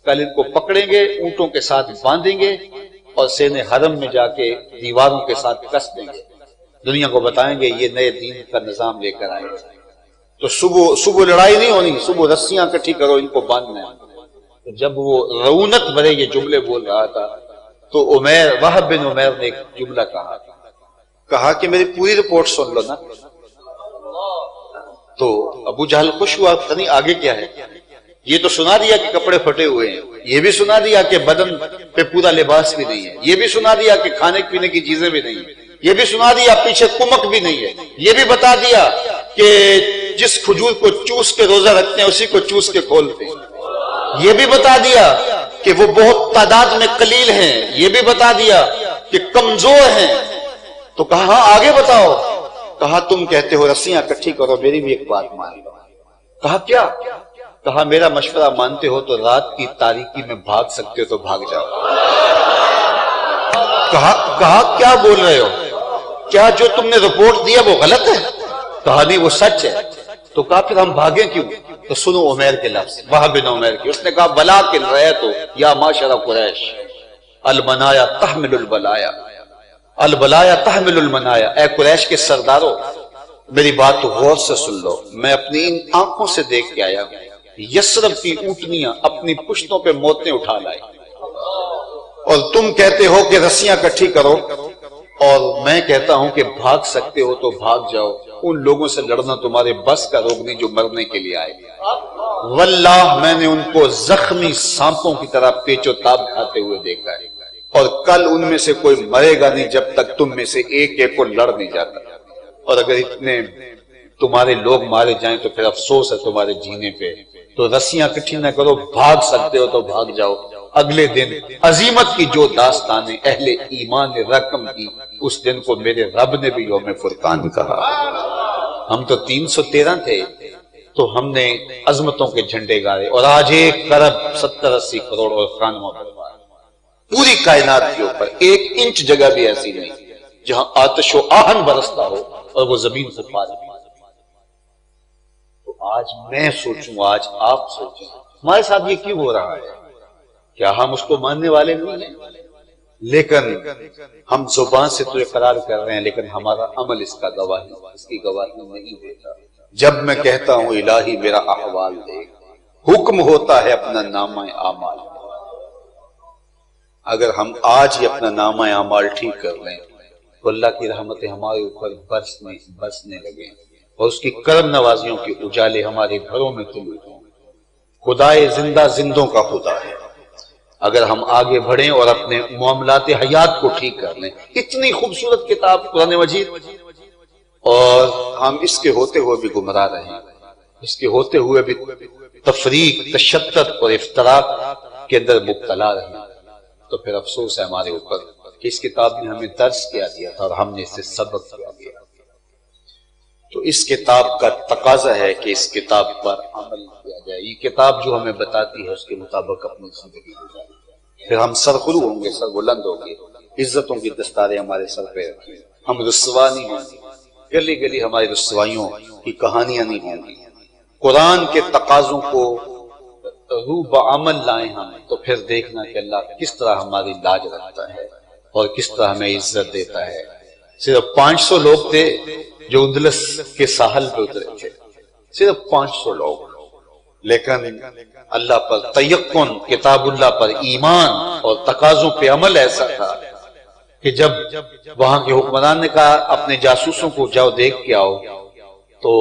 کل ان کو پکڑیں گے، اونٹوں کے ساتھ باندھیں گے اور سین حرم میں جا کے دیواروں کے ساتھ کس دیں گے، دنیا کو بتائیں گے یہ نئے دین کا نظام لے کر آئے۔ تو صبح لڑائی نہیں ہونی، صبح رسیاں کٹھی کرو، ان کو باندھنا ہے۔ تو جب وہ رونت بھرے یہ جملے بول رہا تھا تو وہب بن عمیر نے ایک جملہ کہا کہ میری پوری رپورٹ سن لو نا. تو ابو جہل خوش ہوا، پتہ نہیں آگے کیا ہے. یہ تو سنا دیا کہ کپڑے پھٹے ہوئے ہیں، یہ بھی سنا دیا کہ بدن پہ پورا لباس بھی نہیں ہے، یہ بھی سنا دیا کہ کھانے پینے کی چیزیں بھی نہیں ہیں، یہ بھی سنا دیا پیچھے کمک بھی نہیں ہے، یہ بھی بتا دیا کہ جس کھجور کو چوس کے روزہ رکھتے ہیں اسی کو چوس کے کھولتے ہیں، یہ بھی بتا دیا کہ وہ بہت تعداد میں قلیل ہیں، یہ بھی بتا دیا کہ کمزور ہیں. تو کہا ہاں آگے بتاؤ. کہا تم کہتے ہو رسیاں اکٹھی کرو، میری بھی ایک بات مان لو. کہا کیا؟ کہا میرا مشورہ مانتے ہو تو رات کی تاریکی میں بھاگ سکتے ہو تو بھاگ جاؤ. کہا کیا بول رہے ہو؟ کیا جو تم نے رپورٹ دیا وہ غلط ہے؟ کہا نہیں وہ سچ ہے. تو کہا پھر ہم بھاگیں کیوں؟ تو سنو عمیر کے لفظ، وہب بن عمیر کے. اس نے کہا بلاکن رأیت یا معشر قریش المنایا تحمل البلایا، البلایا تحمل المنایا. اے قریش کے سرداروں میری بات تو غور سے سن لو. میں اپنی ان آنکھوں سے دیکھ کے آیا ہوں یسرب کی اونٹنیاں اپنی پشتوں پہ موتیں اٹھا لائی، اور تم کہتے ہو کہ رسیاں اکٹھی کرو، اور میں کہتا ہوں کہ بھاگ سکتے ہو تو بھاگ جاؤ. ان لوگوں سے لڑنا تمہارے بس کا روگ نہیں جو مرنے کے لیے آئے. واللہ میں نے ان کو زخمی سانپوں کی طرح پیچ و تاب کھاتے ہوئے دیکھا ہے، اور کل ان میں سے کوئی مرے گا نہیں جب تک تم میں سے ایک ایک کو لڑ نہیں جاتا. اور اگر اتنے تمہارے لوگ مارے جائیں تو پھر افسوس ہے تمہارے جینے پہ. تو رسیاں اکٹھی نہ کرو، بھاگ سکتے ہو تو بھاگ جاؤ. اگلے دن عظیمت کی جو داستانیں اہل ایمان نے رقم کی، اس دن کو میرے رب نے بھی یوم فرقان کہا. ہم تو 313 تھے تو ہم نے عظمتوں کے جھنڈے گاڑے، اور آج 1 ارب 70-80 کروڑ اور 91 برابر پوری کائنات کے اوپر 1 انچ جگہ بھی ایسی نہیں جہاں آتش و آہن برستا ہو اور وہ زمین کو پار نہیں. تو آج میں سوچوں، آج آپ سوچیں ہمارے ساتھ یہ کیوں ہو رہا ہے؟ کیا ہم اس کو ماننے والے نہیں ہیں؟ لیکن ہم زبان سے تو اقرار کر رہے ہیں لیکن ہمارا عمل اس کی گواہی نہیں دیتا. جب میں کہتا ہوں الہی میرا احوال دیکھ، حکم ہوتا ہے اپنا نامہ اعمال. اگر ہم آج ہی اپنا نامہ اعمال ٹھیک کر لیں تو اللہ کی رحمتیں ہمارے اوپر برسنے لگیں، اور اس کی کرم نوازیوں کے اجالے ہمارے گھروں میں طلوع ہوں. خدائے زندہ زندوں کا خدا ہے. اگر ہم آگے بڑھیں اور اپنے معاملات حیات کو ٹھیک کر لیں. اتنی خوبصورت کتاب قرآن مجید، اور ہم اس کے ہوتے ہوئے بھی گمراہ رہے، اس کے ہوتے ہوئے بھی تفریق، تشدد اور افتراق کے اندر مبتلا رہے. تو پھر افسوس ہے ہمارے اوپر کہ اس کتاب نے ہمیں درس کیا دیا تھا اور ہم نے اس سے سبق کیا دیا. تو اس کتاب کا تقاضا ہے کہ اس کتاب پر عمل کیا جائے. یہ کتاب جو ہمیں بتاتی ہے اس کے مطابق اپنی زندگی گزاریں. پھر ہم سرخرو ہوں گے، سر بلند ہوں گے، عزتوں کی دستاریں ہمارے سر پہ رکھیں. ہم رسوا نہیں ہوں گے، گلی گلی ہماری رسوائیوں کی کہانیاں نہیں ہوں گی. قرآن کے تقاضوں کو روح بعمل لائیں ہم، تو پھر دیکھنا کہ اللہ کس طرح ہماری لاج رکھتا ہے اور کس طرح ہمیں عزت دیتا ہے. صرف 500 لوگ تھے جو اندلس کے ساحل پہ اترے تھے، صرف 500 لوگ، لیکن اللہ پر تیقن، کتاب اللہ پر ایمان اور تقاضوں پہ عمل ایسا تھا کہ جب وہاں کے حکمران نے کہا اپنے جاسوسوں کو جاؤ دیکھ کے آؤ، تو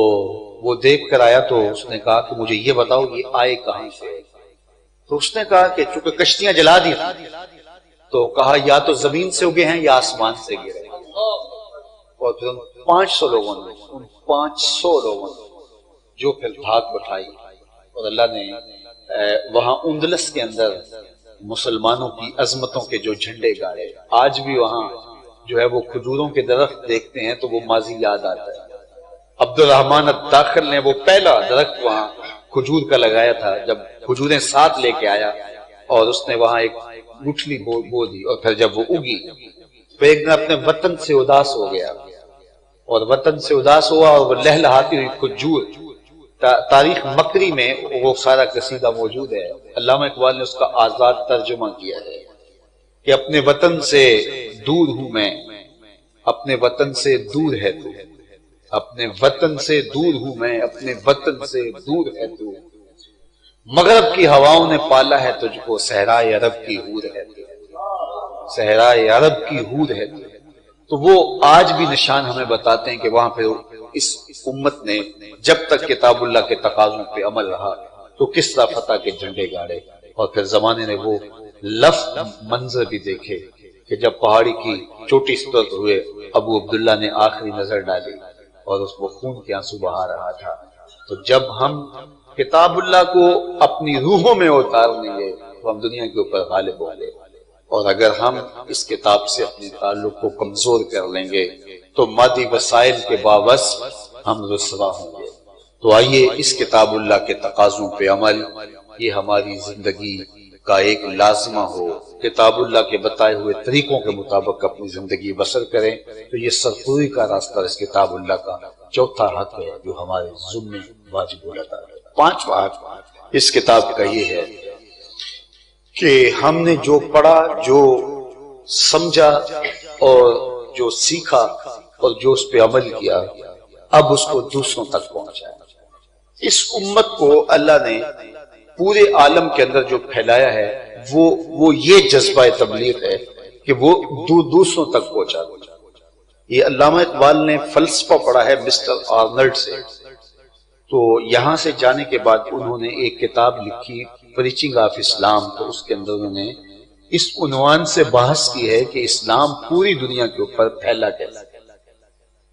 وہ دیکھ کر آیا. تو اس نے کہا کہ مجھے یہ بتاؤ یہ آئے کہاں سے؟ تو اس نے کہا کہ چونکہ کشتیاں جلا دی تو کہا یا تو زمین سے اگے ہیں یا آسمان سے گرے. اور پھر ان 500 لوگوں نے جو پھر دھاک بٹھائی، اور اللہ نے وہاں اندلس کے اندر مسلمانوں کی عظمتوں کے جو جھنڈے گاڑے. آج بھی وہاں جو ہے وہ کھجوروں کے درخت دیکھتے ہیں تو وہ ماضی یاد آتا ہے. عبد الرحمن الداخل نے وہ پہلا درخت وہاں کھجور کا لگایا تھا، جب کھجوریں ساتھ لے کے آیا اور اس نے وہاں ایک گٹھلی بو دی، اور پھر جب وہ اگی تو ایک دن اپنے وطن سے اداس ہو گیا، اور وطن سے اداس ہوا اور وہ لہلہاتی ہوئی کھجور. تاریخ مکری میں وہ سارا قصیدہ موجود ہے. علامہ اقبال نے اس کا آزاد ترجمہ کیا ہے کہ اپنے وطن سے دور ہوں میں، اپنے وطن سے دور ہے تو، اپنے وطن سے دور ہوں میں، اپنے وطن سے دور ہے تو، مغرب کی ہواؤں نے پالا ہے تجھ کو، صحرائے عرب کی حور ہے تو. صحرائے عرب کی ہود ہے، تو وہ آج بھی نشان ہمیں بتاتے ہیں کہ وہاں پہ اس امت نے جب تک کتاب اللہ کے تقاضوں پہ عمل رہا تو کس طرح فتح کے جھنڈے گاڑے، اور پھر زمانے نے وہ لفظ منظر بھی دیکھے کہ جب پہاڑی کی چوٹی پر ہوئے ابو عبداللہ نے آخری نظر ڈالی اور اس کو خون کے آنسو بہا رہا تھا۔ تو جب ہم کتاب اللہ کو اپنی روحوں میں اتار لیں گے تو ہم دنیا کے اوپر غالب ہوں گے، اور اگر ہم اس کتاب سے اپنے تعلق کو کمزور کر لیں گے تو مادی وسائل کے باوس ہم رسوا ہوں گے۔ تو آئیے اس کتاب اللہ کے تقاضوں پہ عمل یہ ہماری زندگی کا ایک لازمہ ہو، کتاب اللہ کے بتائے ہوئے طریقوں کے مطابق اپنی زندگی بسر کریں، تو یہ سرخوری کا راستہ اس کتاب اللہ کا چوتھا حق ہے جو ہمارے ذمہ واجب الادا ہے۔ پانچواں حق اس کتاب کا یہ ہے کہ ہم نے جو پڑھا، جو سمجھا اور جو سیکھا اور جو اس پہ عمل کیا، اب اس کو دوسروں تک پہنچائے۔ اس امت کو اللہ نے پورے عالم کے اندر جو پھیلایا ہے وہ یہ جذبہ تبلیغ ہے کہ وہ دوسروں تک پہنچا دے۔ یہ علامہ اقبال نے فلسفہ پڑھا ہے مسٹر آرنلڈ سے، تو یہاں سے جانے کے بعد انہوں نے ایک کتاب لکھی پریچنگ آف اسلام، تو اس کے اندر انہوں نے اس عنوان سے بحث کی ہے کہ اسلام پوری دنیا کے اوپر پھیلا کیسے،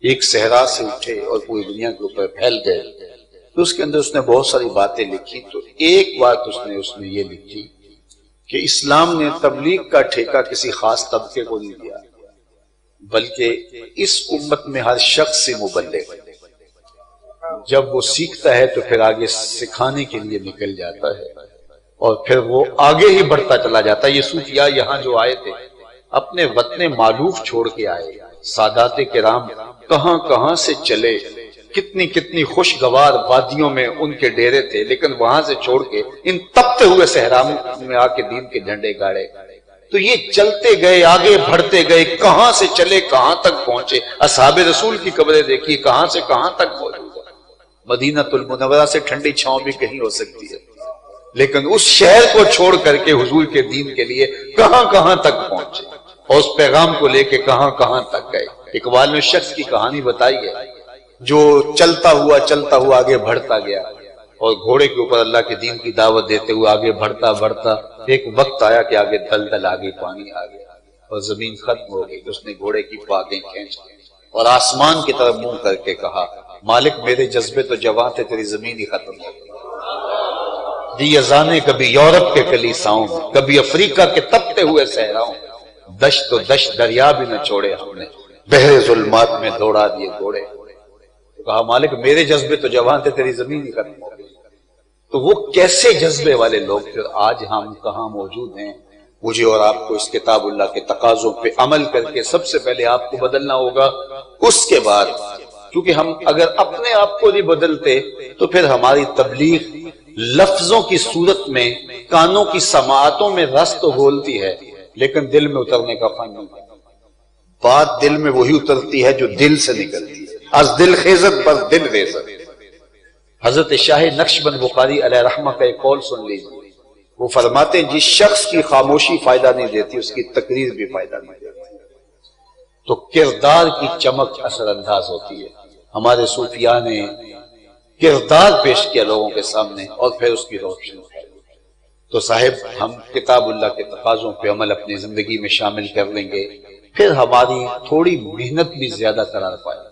ایک صحرا سے اٹھے اور پوری دنیا کے اوپر پھیل گئے۔ تو اس کے اندر اس نے بہت ساری باتیں لکھی، تو ایک بات اس نے یہ لکھی کہ اسلام نے تبلیغ کا ٹھیکہ کسی خاص طبقے کو نہیں دیا، بلکہ اس امت میں ہر شخص سے مبلغ ہے۔ جب وہ سیکھتا ہے تو پھر آگے سکھانے کے لیے نکل جاتا ہے اور پھر وہ آگے ہی بڑھتا چلا جاتا ہے۔ یہ صوفیاء یہاں جو آئے تھے اپنے وطن معلوف چھوڑ کے آئے، سادات کرام کہاں کہاں سے چلے، کتنی کتنی خوشگوار وادیوں میں ان کے ڈیرے تھے، لیکن وہاں سے چھوڑ کے ان تپتے ہوئے صحرا میں آ کے دین کے جھنڈے گاڑے۔ تو یہ چلتے گئے، آگے بڑھتے گئے، کہاں سے چلے کہاں تک پہنچے۔ اصحاب رسول کی قبریں دیکھی، کہاں سے کہاں تک پہنچے۔ مدینہ المنورہ سے ٹھنڈی چھاؤں بھی کہیں ہو سکتی ہے، لیکن اس شہر کو چھوڑ کر کے حضور کے دین کے لیے کہاں کہاں تک پہنچے اور اس پیغام کو لے کے کہاں کہاں تک گئے۔ اقبال نے شخص کی کہانی بتائی ہے جو چلتا ہوا آگے بڑھتا گیا، اور گھوڑے کے اوپر اللہ کے دین کی دعوت دیتے ہوئے آگے بڑھتا بڑھتا ایک وقت آیا کہ آگے دلدل آگے پانی آ گیا اور زمین ختم ہو گئی۔ اس نے گھوڑے کی پاگیں کھینچ اور آسمان کی طرف منہ کر کے کہا، مالک میرے جذبے تو جواں تھے، تیری زمین ہی ختم ہو گئی۔ دی ازانے کبھی یورپ کے کلیساؤں میں، کبھی افریقہ کے تپتے ہوئے صحراؤں، دشت و دشت دریا بھی نہ چھوڑے ہم نے، بحر ظلمات میں دوڑا دیے گھوڑے۔ کہا مالک میرے جذبے تو جوان تھے، تیری زمین ہی ختم ہو گئی۔ تو وہ کیسے جذبے والے لوگ پھر آج ہم کہاں موجود ہیں؟ مجھے اور آپ کو اس کتاب اللہ کے تقاضوں پہ عمل کر کے سب سے پہلے آپ کو بدلنا ہوگا۔ اس کے بعد کیونکہ ہم اگر اپنے آپ کو نہیں بدلتے تو پھر ہماری تبلیغ لفظوں کی صورت میں کانوں کی سماعتوں میں رس تو گھولتی ہے لیکن دل میں اترنے کا فن نہیں۔ بات دل میں وہی اترتی ہے جو دل سے نکلتی ہے۔ از دل خیزت بس دل ریزت۔ حضرت شاہ نقشبند بخاری علیہ رحمہ کا ایک قول سن لیجیے، وہ فرماتے ہیں جس شخص کی خاموشی فائدہ نہیں دیتی اس کی تقریر بھی فائدہ نہیں دیتی، تو کردار کی چمک اثر انداز ہوتی ہے۔ ہمارے صوفیاء نے کردار پیش کیا لوگوں کے سامنے اور پھر اس کی روشنی ہے۔ تو صاحب ہم کتاب اللہ کے تقاضوں پہ عمل اپنی زندگی میں شامل کر لیں گے، پھر ہماری تھوڑی محنت بھی زیادہ قرار پائے۔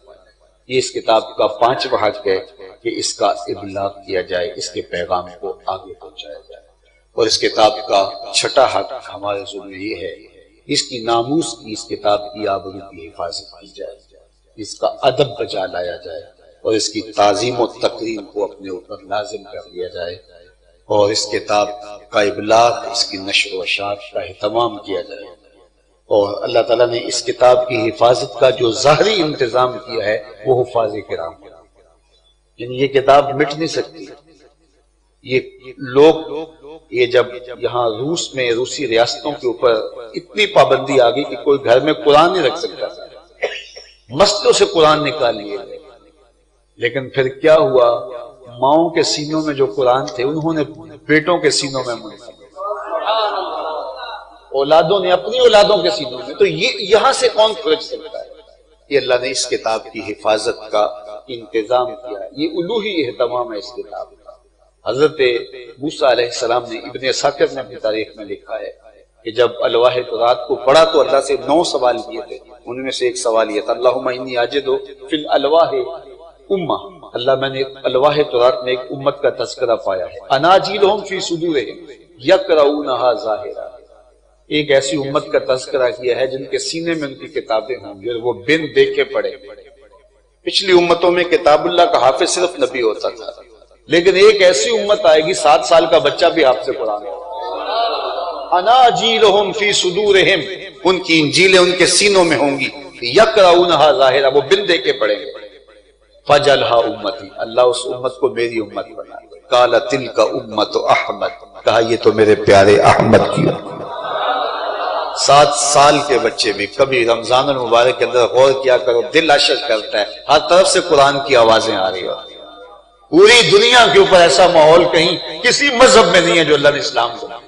یہ اس کتاب کا 5واں حق ہے کہ اس کا ابلاغ کیا جائے، اس کے پیغام کو آگے پہنچایا جائے۔ اور اس کتاب کا 6واں حق ہمارے ذمہ یہ ہے اس کی ناموس کی، اس کتاب کی آبرو کی حفاظت کی جائے، اس کا ادب بجا لایا جائے اور اس کی تعظیم و تقریم کو اپنے اوپر لازم کر لیا جائے، اور اس کتاب کا ابلاغ، اس کی نشر و اشاعت کا اہتمام کیا جائے۔ اور اللہ تعالیٰ نے اس کتاب کی حفاظت کا جو ظاہری انتظام کیا ہے وہ حفاظ کرام ہے، یعنی یہ کتاب مٹ نہیں سکتی۔ یہ لوگ یہ جب یہاں روس میں روسی ریاستوں کے اوپر اتنی پابندی آ گئی کہ کوئی گھر میں قرآن نہیں رکھ سکتا، مسجدوں سے قرآن نکال لیے گئے، لیکن پھر کیا ہوا، ماؤں کے سینوں میں جو قرآن تھے انہوں نے بیٹوں کے سینوں میں منتقل، اولادوں نے اپنی اولادوں کے سینوں میں، تو یہ یہاں سے کون کھرچ سکتا ہے؟ یہ اللہ نے اس کتاب کی حفاظت کا انتظام کیا ہے، یہ الوہی اہتمام ہے اس کتاب کا۔ حضرت موسیٰ علیہ السلام نے، ابن اساکر نے اپنی تاریخ میں لکھا ہے کہ جب الواح تورات کو پڑھا تو اللہ سے 9 سوال کیے تھے، ان میں سے ایک سوال یہ تھا اللہم انی اجد فی الالواح امہ، اللہ میں نے الواح تورات میں ایک امت کا تذکرہ پایا ہے، اناجیلہم فی صدورہم یقرؤونہا ظاہرا، ایک ایسی امت کا تذکرہ کیا ہے جن کے سینے میں ان کی کتابیں ہوں گی اور وہ بن دیکھ کے پڑھے۔ پچھلی امتوں میں کتاب اللہ کا حافظ صرف نبی ہوتا تھا، لیکن ایک ایسی امت آئے گی 7 سال کا بچہ بھی حافظ قرآن ہوگا۔ اناجیلہم فی صدورہم، ان کی انجیلیں ان کے سینوں میں ہوں گی، یقرؤونہا ظاہرا، وہ بن دیکھ کے پڑھیں گے۔ فجعلھا امتی، اللہ اس امت کو میری امت بنا دے۔ قال تلک امت احمد، کہا یہ تو میرے پیارے احمد کی امت۔ 7 سال کے بچے بھی، کبھی رمضان المبارک کے اندر غور کیا کرو، دل اشر کرتا ہے، ہر طرف سے قرآن کی آوازیں آ رہی ہوتی ہیں۔ پوری دنیا کے اوپر ایسا ماحول کہیں کسی مذہب میں نہیں ہے جو اللہ نے اسلام کو دیا۔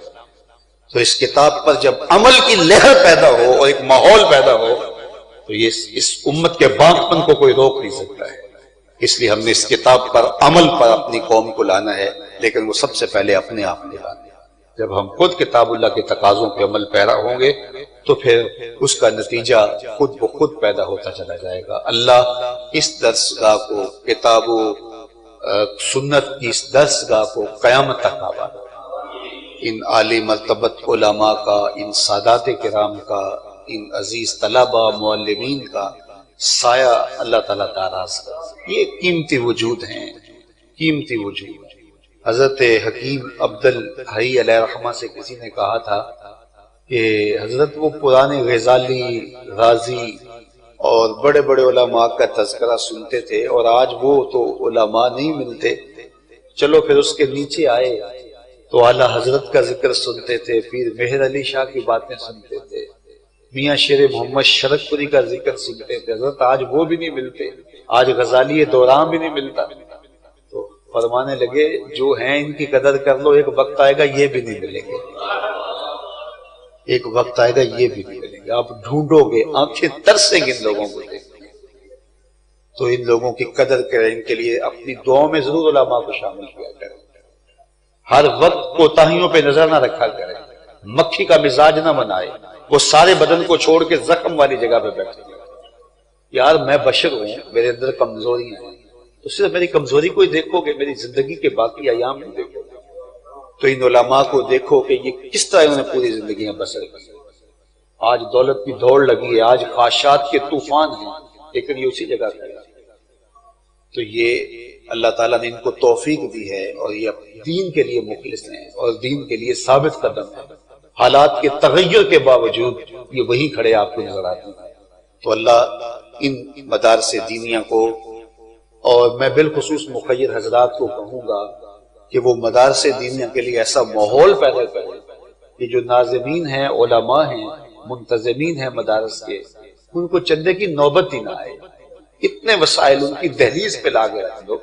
تو اس کتاب پر جب عمل کی لہر پیدا ہو اور ایک ماحول پیدا ہو تو یہ اس امت کے باغپن کو کوئی روک نہیں سکتا ہے۔ اس لیے ہم نے اس کتاب پر عمل پر اپنی قوم کو لانا ہے، لیکن وہ سب سے پہلے اپنے آپ میں لانا ہے۔ جب ہم خود کتاب اللہ کے تقاضوں پہ عمل پیرا ہوں گے تو پھر اس کا نتیجہ خود بخود پیدا ہوتا چلا جائے گا۔ اللہ اس درسگاہ کو، کتاب و سنت کی اس درسگاہ کو قیامت تک آباد، ان عالی مرتبت علماء کا، ان سادات کرام کا، ان عزیز طلبہ معلمین کا سایہ اللہ تعالیٰ داراز کا۔ یہ قیمتی وجود ہیں، قیمتی وجود۔ حضرت حکیم عبد الحی علیہ رحمہ سے کسی نے کہا تھا کہ حضرت وہ پرانے غزالی، غازی اور بڑے بڑے علماء کا تذکرہ سنتے تھے اور آج وہ تو علماء نہیں ملتے، چلو پھر اس کے نیچے آئے تو اعلیٰ حضرت کا ذکر سنتے تھے، پیر مہر علی شاہ کی باتیں سنتے تھے، میاں شیر محمد شرک پوری کا ذکر سنتے تھے۔ حضرت آج وہ بھی نہیں ملتے، آج غزالی دوران بھی نہیں ملتا۔ تو فرمانے لگے جو ہیں ان کی قدر کر لو، ایک وقت آئے گا یہ بھی نہیں ملیں گے، ایک وقت آئے گا یہ بھی نہیں ملیں گے۔ آپ ڈھونڈو گے، آنکھیں ترسیں گے ان لوگوں کو دیکھ کے۔ تو ان لوگوں کی قدر کریں، ان کے لیے اپنی دعاؤں میں ضرور علماء کو شامل کیا کریں، ہر وقت کوتاہیوں پہ نظر نہ رکھا کریں، مکھی کا مزاج نہ بنائے، وہ سارے بدن کو چھوڑ کے زخم والی جگہ پہ بیٹھے۔ یار میں بشر ہوں، میرے اندر کمزوریاں ہیں، تو صرف میری کمزوری کو ہی دیکھو گے، میری زندگی کے باقی ایام نہیں دیکھو گے۔ تو ان علماء کو دیکھو کہ یہ کس طرح انہوں نے پوری زندگیاں بسر کی۔ آج دولت کی دوڑ لگی ہے، آج خواہشات کے طوفان ہیں، لیکن یہ اسی جگہ پہ ہے۔ تو یہ اللہ تعالیٰ نے ان کو توفیق دی ہے اور یہ دین کے لیے مخلص ہیں اور دین کے لیے ثابت قدم ہیں۔ حالات کے تغیر کے باوجود یہ وہی کھڑے آپ کو نظر آتے ہیں۔ تو اللہ ان مدارس دینیہ کو، اور میں بالخصوص مخیر حضرات کو کہوں گا کہ وہ مدارس دینیہ کے لیے ایسا ماحول پیدا کرے کہ جو ناظمین ہیں، علماء ہیں، منتظمین ہیں مدارس کے، ان کو چندے کی نوبت ہی نہ آئے۔ اتنے وسائل ان کی دہلیز پہ لا کے رکھ دو